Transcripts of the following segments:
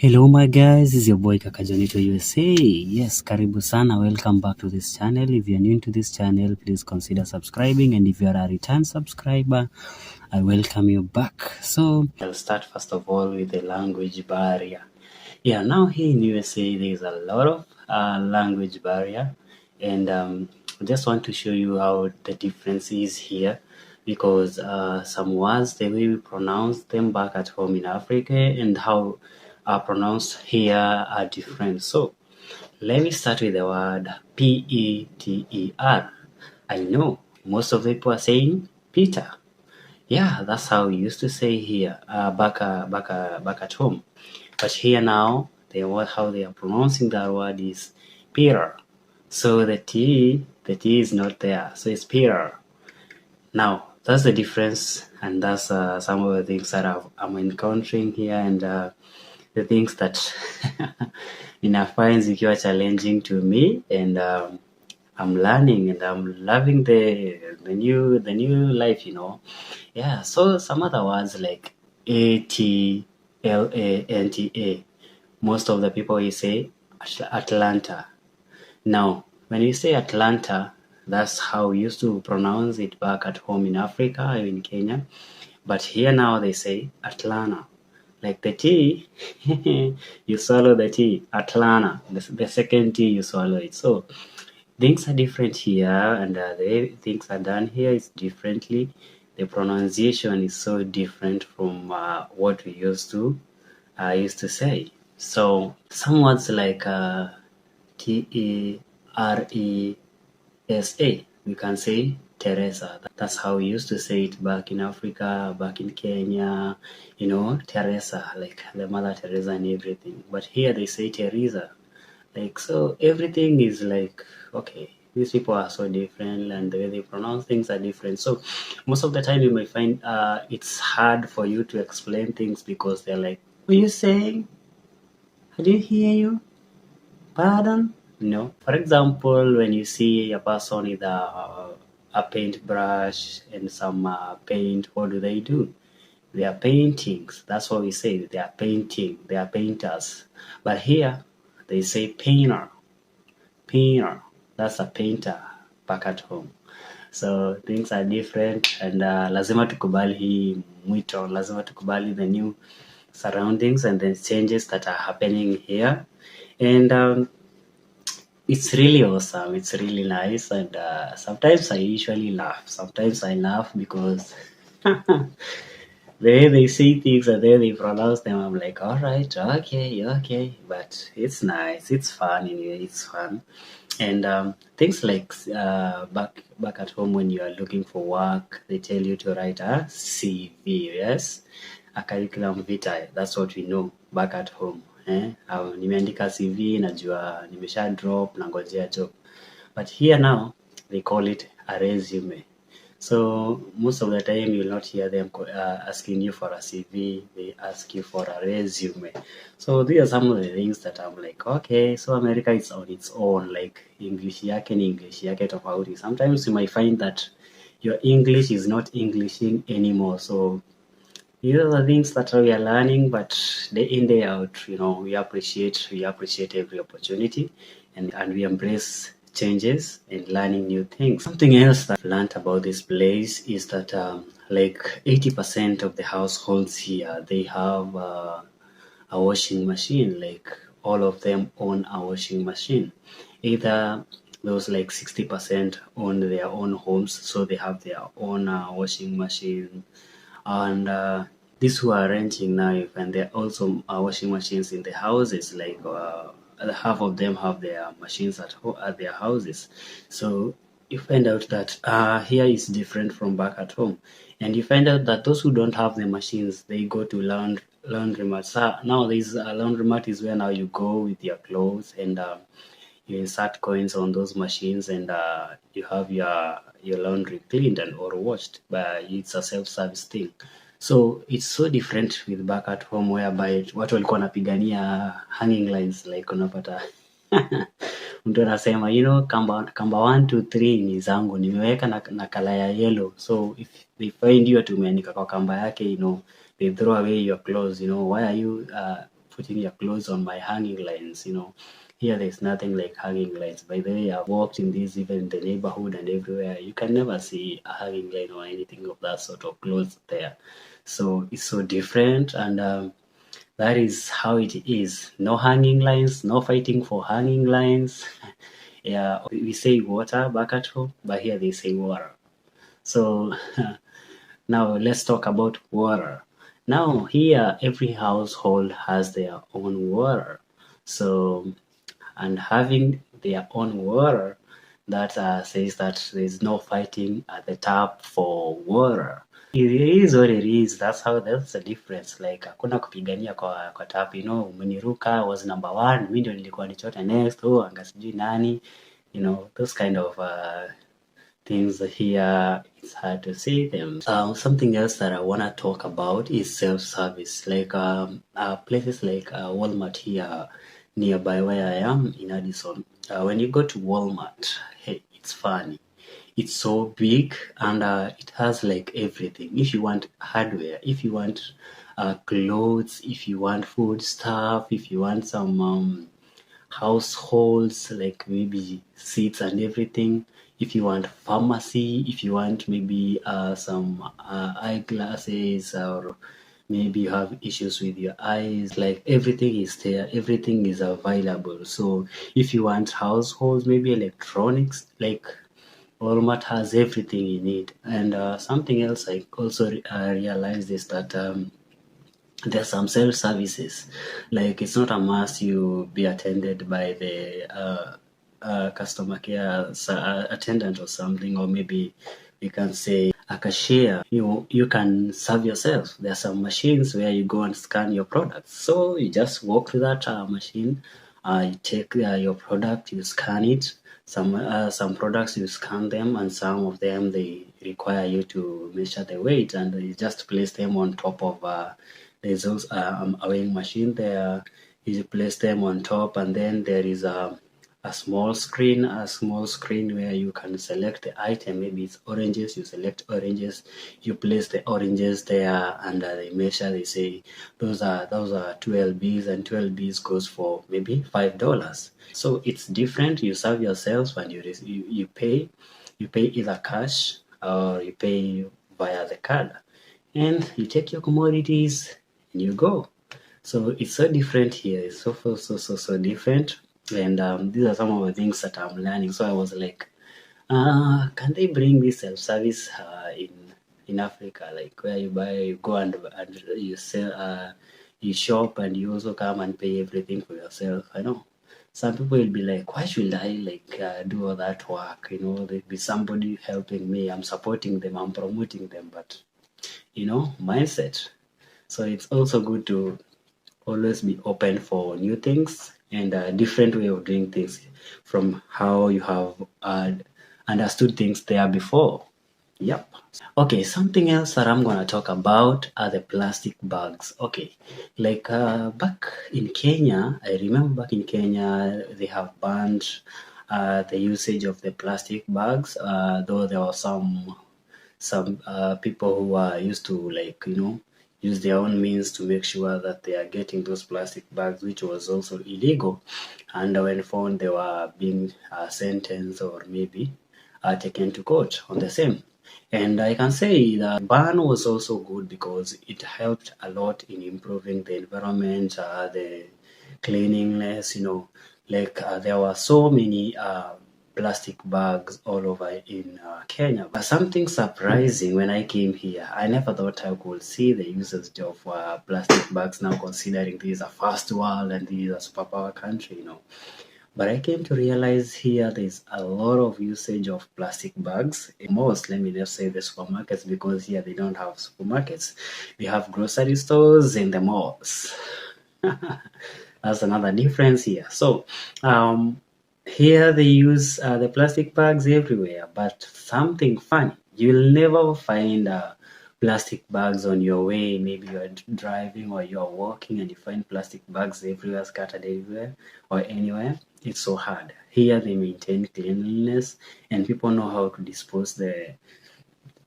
Hello my guys, this is your boy Kaka Jonito USA. Yes, karibu sana. Welcome back to this channel. If you're new to this channel, please consider subscribing, and if you are a return subscriber, I welcome you back. So I'll start first of all with the language barrier. Yeah, now here in USA there's a lot of language barrier, and I just want to show you how the difference is here, because some words, the way we pronounce them back at home in Africa and how are pronounced here are different. So let me start with the word Peter. I know most of the people are saying Peter. Yeah, that's how we used to say here back at home. But here now, how they are pronouncing that word is Peter. So the T is not there. So it's Peter. Now, that's the difference, and that's some of the things that I'm encountering here, and the things that ninafind zikiwa challenging to me, and I'm learning and I'm loving the new life, Yeah, so some other words like Atlanta. Most of the people will say Atlanta. Now, when you say Atlanta, that's how we used to pronounce it back at home in Africa, in Kenya. But here now they say Atlanta. Like the T, you swallow the T, Atlanta. The second T, you swallow it. So things are different here, and the way things are done here is differently. The pronunciation is so different from what we used to say. So some words like Teresa, we can say Teresa. That's how we used to say it back in Africa, back in Kenya, Teresa, like the Mother Teresa and everything. But here they say Teresa. Like, so everything is like, okay, these people are so different, and the way they pronounce things are different. So most of the time you may find it's hard for you to explain things, because they're like, what are you saying? I didn't hear you. Pardon? For example, when you see a person with a paintbrush and some paint, what do? They are paintings. That's what we say. They are painting. They are painters. But here, they say painter. Painter. That's a painter back at home. So things are different, and lazima tukubali hii mwito, lazima tukubali the new surroundings and the changes that are happening here. And it's really awesome. It's really nice, and sometimes I usually laugh. Sometimes I laugh because the way they say things and the way they pronounce them, I'm like, all right, okay. But it's nice. It's fun anyway. It's fun. And things like back at home, when you are looking for work, they tell you to write a CV, yes, a curriculum vitae. That's what we know back at home. Nimeandika CV, najua nimesha drop, nangojea job. But here now, they call it a resume. So most of the time you will not hear them asking you for a CV. They ask you for a resume. So these are some of the things that I'm like, okay, so America is on its own, like English yake ni English yake tofauti. Sometimes you might find that your English is not Englishing anymore. So these are the things that we are learning, but day in, day out, we appreciate every opportunity, and we embrace changes and learning new things. Something else that I've learned about this place is that like 80% of the households here, they have a washing machine. Like all of them own a washing machine. Either those like 60% own their own homes, so they have their own washing machine, and these who are renting now, and there also are washing machines in the houses, like half of them have their machines at their houses. So you find out that here is different from back at home, and you find out that those who don't have the machines, they go to laundromat. Now this laundromat is where now you go with your clothes, and you insert coins on those machines, and you have your laundry cleaned or washed. But it's a self-service thing. So it's so different with back at home, whereby watu walikuwa wanapigania hanging lines, like unapata mtu anasema kamba 1 2 3 ni zangu, nimeweka na kala ya yellow. So if they find you tumeandika kwa kamba yake, they throw away your clothes. Why are you putting your clothes on my hanging lines, Here there's nothing like hanging lines. By the way, I've walked in this even in the neighborhood and everywhere. You can never see a hanging line or anything of that sort of clothes there. So it's so different, and that is how it is. No hanging lines, no fighting for hanging lines. Yeah, we say water back at home, but here they say water. So now let's talk about water. Now here every household has their own water. So and having their own water, that says that there's no fighting at the tap for water. It is what it is. That's the difference. Like hakuna kupigania kwa tap, Mniruka was number one, mimi ndio nilikuwa nichote next, anga sijui nani, those kind of things here, it's hard to see them. Something else that I want to talk about is self-service. Like places like Walmart here nearby where I am in Addison. When you go to Walmart, hey, it's funny. It's so big, and it has like everything. If you want hardware, if you want clothes, if you want food stuff, if you want some households like maybe seats and everything, if you want pharmacy, if you want maybe some eyeglasses, or maybe you have issues with your eyes, like everything is there, everything is available. So if you want households, maybe electronics, like Walmart has everything you need. And something else I also realized is that there's some self-services. Like it's not a must you be attended by the customer care attendant or something, or maybe you can say a cashier. You can serve yourself. There are some machines where you go and scan your products. So you just walk to that machine, you take your product, you scan it. Some products you scan them, and some of them they require you to measure the weight, and you just place them on top of there's also a weighing machine there. You place them on top, and then there is a small screen where you can select the item. Maybe it's oranges, you select oranges, you place the oranges there, and they measure. They say those are 12 Bs, and 12 Bs goes for maybe $5. So it's different. You serve yourself, and you pay either cash or you pay via the card, and you take your commodities and you go. So it's so different here. It's so different. And these are some of the things that I'm learning. So I was like, can they bring this self-service in Africa, like where you go and you sell, you shop, and you also come and pay everything for yourself. I know some people will be like, why should I do all that work? There'll be somebody helping me. I'm supporting them. I'm promoting them. But mindset. So it's also good to always be open for new things and a different way of doing things from how you have understood things there before. Yep. Okay, something else that I'm gonna talk about are the plastic bags. Okay, like back in Kenya, I remember back in Kenya they have banned the usage of the plastic bags. Though there were some people who are used to use their own means to make sure that they are getting those plastic bags, which was also illegal. And when found, they were being sentenced or maybe taken to court on the same. And I can say the ban was also good because it helped a lot in improving the environment, the cleanliness, there were so many plastic bags all over in Kenya. But something surprising when I came here, I never thought I could see the usage of plastic bags now, considering this is a first world and this is a superpower country, But I came to realize here there's a lot of usage of plastic bags. Most, let me just say the supermarkets, because here they don't have supermarkets. We have grocery stores in the malls. That's another difference here. So, here they use the plastic bags everywhere, but something funny, you'll never find plastic bags on your way. Maybe you're driving or you're walking and you find plastic bags everywhere, scattered everywhere or anywhere. It's so hard. Here they maintain cleanliness and people know how to dispose the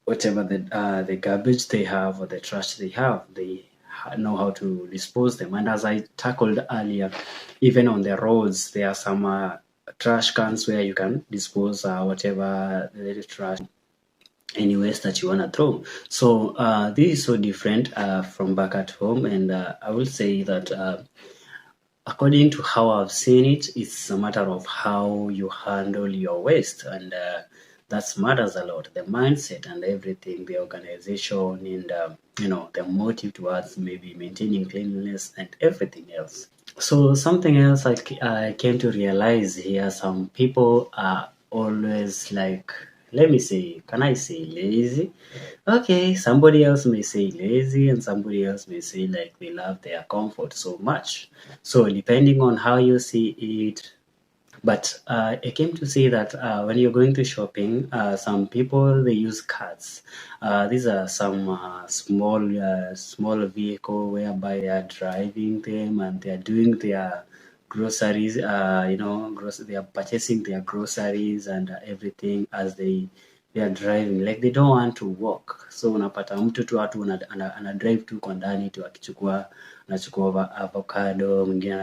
whatever the garbage they have or the trash they have. They know how to dispose them. And as I tackled earlier, even on the roads, there are some trash cans where you can dispose whatever little trash, any waste that you want to throw. So this is so different from back at home, and I will say that according to how I've seen it, it's a matter of how you handle your waste, and that matters a lot. The mindset and everything, the organization, and the motive towards maybe maintaining cleanliness and everything else. So something else I came to realize here, some people are always like, let me say, can I say lazy? Okay, somebody else may say lazy and somebody else may say like they love their comfort so much. So depending on how you see it, but I came to see that when you're going to shopping, some people they use carts. These are some small vehicle whereby they are driving them and they are doing their groceries. They are purchasing their groceries and everything as they are driving, like they don't want to walk. So unapata mtu tu watu ana drive tu kwa ndani tu anachukua avocado, mwingine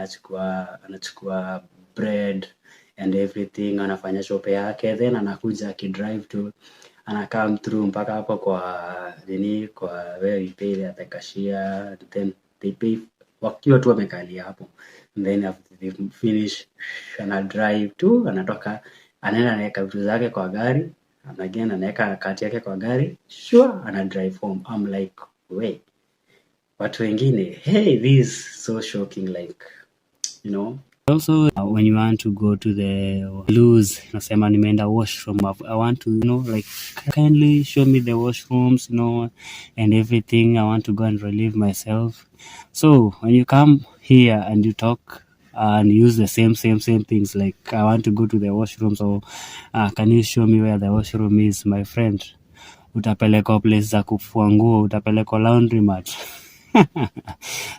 anachukua bread and everything, anafanya shope yake, then anakuja akidrive tu, ana come through mpaka hapo kwa where we pay at the cashier, then they pay wakiwa tu wamekalia hapo, and then after they finish ana drive tu, anatoka anaenda anaweka vitu zake kwa gari, and again anaweka kati yake kwa gari, sure ana drive home. I'm like, wait, watu wengine, hey, this is so shocking, like, Also, when you want to go to the loose, nasema nimeenda washroom, I want to, like, kindly show me the washrooms, and everything. I want to go and relieve myself. So when you come here and you talk and use the same things, like I want to go to the washroom, so can you show me where the washroom is, my friend? Utapelekwa place za kufua nguo, utapelekwa laundry mat.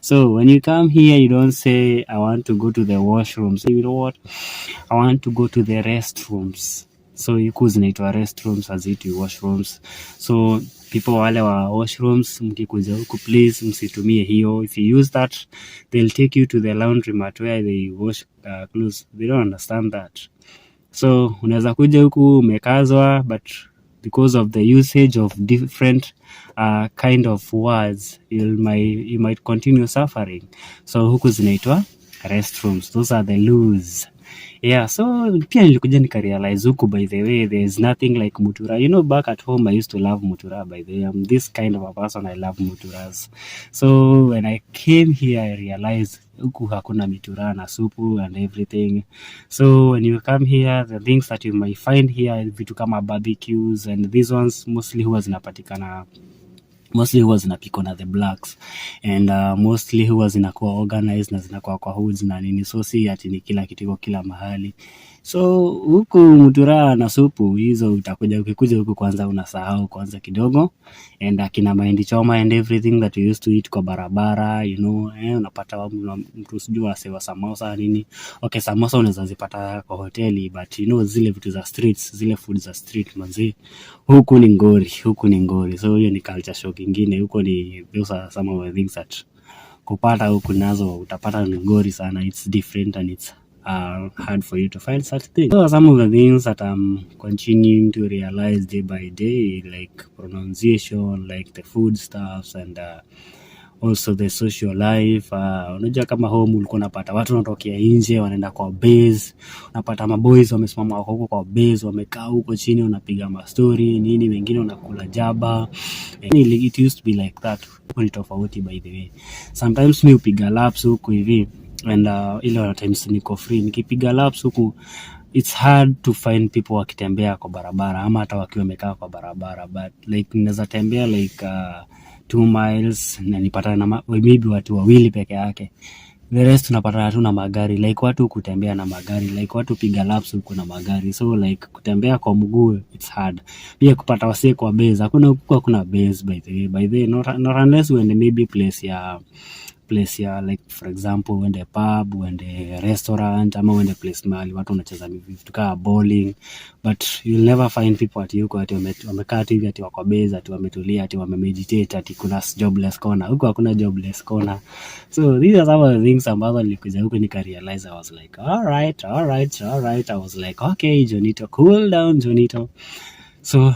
So when you come here, you don't say, I want to go to the washrooms. You know what? I want to go to the restrooms. So huku zinaitwa restrooms, haziitwi washrooms. So people wale wa washrooms, mkikuja huku, please msitumie hiyo. If you use that, they'll take you to the laundry mat where they wash clothes. They don't understand that. So unaweza kuja huku umekazwa, but because of the usage of different kind of words, you might continue suffering. So huku zinaitwa restrooms. Those are the loose. Yeah, so pia nilikuja nikarealize huku, by the way, there's nothing like mutura. Back at home, I used to love mutura, by the way. I'm this kind of a person, I love muturas. So when I came here, I realized huku hakuna mitura na supu and everything. So when you come here, the things that you might find here, vitu kama barbecues, and these ones mostly huwa zinapikwa na the blacks, and mostly huwa zinakuwa organized na zinakuwa kwa hoods na nini, so si ati ni kila kitu iko kila mahali. So huku mutura na supu hizo ukikuja huku kwanza unasahau kwanza kidogo, and akina mahindi choma and everything that you used to eat kwa barabara, unapata mtu sijui asewa samosa nini. Okay, samosa unaweza zipata kwa hoteli, but zile vitu za streets, zile food za street manzi, huku ni ngori. So hiyo ni culture shock ingine. Huko ni those are some of the things that kupata huku nazo utapata ni ngori sana. It's different and it's hard for you to find such things. So some of the things that I'm continuing to realize day by day, like pronunciation, like the food stuffs, and also the social life. Unajua kama home ulikuwa unapata watu wanatokea nje wanaenda kwa base, unapata maboys wamesimama huko kwa base, wamekaa huko chini wanapiga ma story nini, wengine wanakula jaba. It used to be like that. Ni tofauti, by the way. Sometimes me upiga laps huko hivi, and ile times niko free nikipiga laps huku, it's hard to find people wakitembea kwa barabara ama hata wakiwa wamekaa kwa barabara, but like naweza tembea like 2 miles na nipata na maybe watu wawili peke yake. The rest tunapata tu na magari, like watu kutembea na magari, like watu piga laps huko na magari. So like kutembea kwa mguu it's hard. Pia kupata wasee kwa base, hakuna base by the way, not unless when maybe place ya place ya like for example uende pub, uende restaurant, ama uende place mahali watu wanacheza vitu kama bowling, but you'll never find people ati huko ati wamekaa tu hivi ati wako base ati wametulia ati wamemeditate ati kuna jobless corner. Huko hakuna jobless corner. So these are some of the things ambazo nilikuja huko nikarealize. I was like all right. I was like okay Jonito, cool down Jonito. So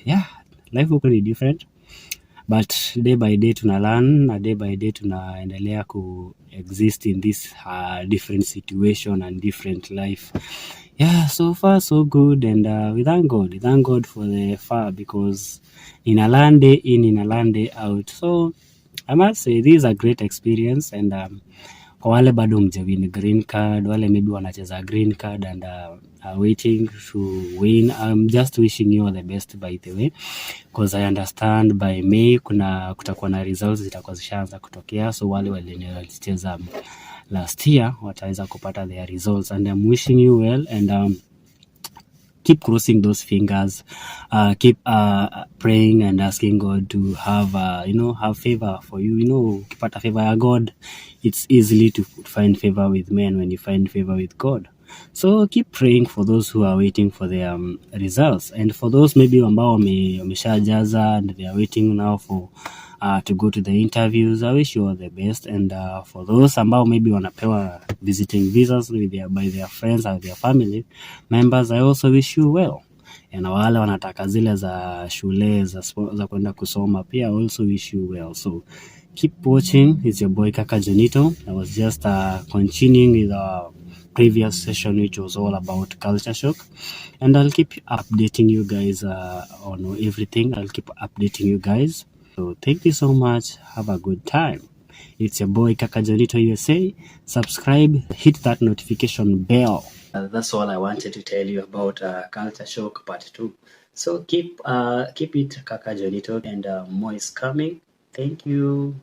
yeah, life huko ni different, but day by day tuna learn na day by day tunaendelea ku exist in this different situation and different life. Yeah, so far so good, and we thank God for the far, because in a land day in a land day out. So I must say this is a great experience, and kwa wale bado mjawin green card, wale maybe wanacheza green card and are waiting to win, I'm just wishing you all the best by the way, because I understand by May kutakuwa na results zitakuwa zishaanza kutokea, so wale walicheza last year wataweza kupata their results, and I'm wishing you well, and keep crossing those fingers, keep praying and asking God to have have favor for you. Ukipata favor ya God, it's easily to find favor with men when you find favor with God. So keep praying for those who are waiting for their results, and for those maybe ambao wameshajaza and they are waiting now for to go to the interviews, I wish you all the best. And for those ambao maybe wanapewa visiting visas by their friends or their family members, I also wish you well. And wale wanataka zile za shule za kwenda kusoma pia, I also wish you well. So keep watching. It's your boy Kaka Jonito. I was just continuing with our previous session, which was all about culture shock, and I'll keep updating you guys on everything. I'll keep updating you guys. So thank you so much. Have a good time. It's your boy Kaka Jonito USA. Subscribe, hit that notification bell. That's all I wanted to tell you about Culture Shock Part 2. So keep it Kaka Jonito, and more is coming. Thank you.